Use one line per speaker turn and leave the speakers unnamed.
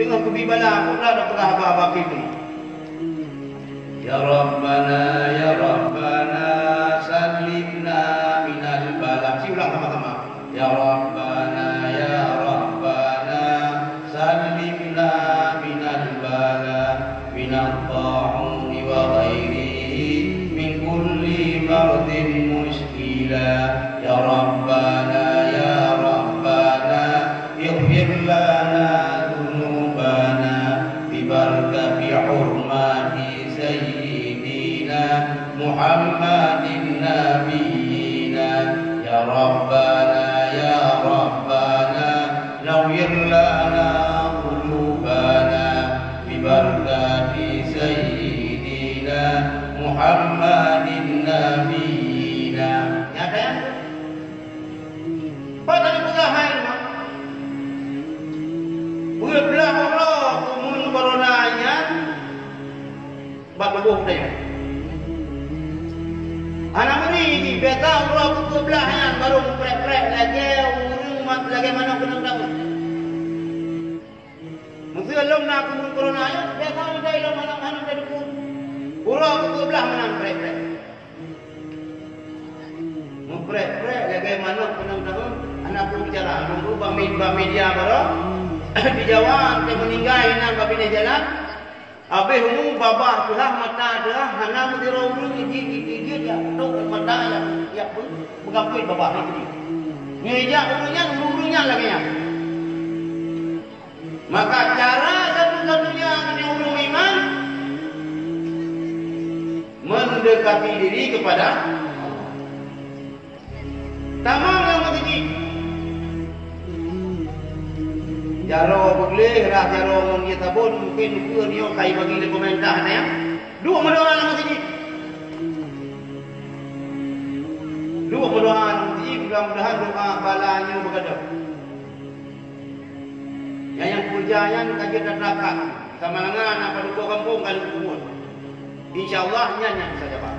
Dengan kebibala aku lah dah pernah apa-apa itu. Ya Rabbana salimna minal bala. Ulang sama-sama. Ya Rabbana salimna minal bala minal ta'uni wa ghairihi min kulli mardin muskila. Ya Rabbana ighfir lana dhunubana bibarakati hurmati sayyidina Muhammadin nabiyina. Ya Rabbana nawwir lana qulubana bibarakati sayyidina Muhammadin nabiyina. Ya kan? Pada dipegahan belah Allah kumun coronanya bab buh dia. Anak ini beta Allah ku belahnya baru prek-prek lagi urung mat lagi mana kena tahu. Mesti Allah nak kumun coronanya beta udah ilang mana dari ku. Allah ku belah mana prek-prek. Prek-prek lagi mana kena tahu. Anak ku bicara nunggu media baru di Jawa ke meninggal nan babine jalan abe humu babah tulah mata dah hana mudiro urung gigi dia tok mata ya pun begapui babah itu nyeja urungnya lagi ya. Maka cara satu-satunya ini urung iman mendekati diri kepada tamam yang begini. Jaro boleh rah jaro mun kita pun mungkin pun dia kai bagi le komentar ya. Dua mendoa dalam sini. Dua mendoa dalam sini mudah-mudahan doa balanya bergadap. Yang pujayan kaji neraka sama dengan apa dua kampung kali kumur. Insyaallah nyanyi saja Pak.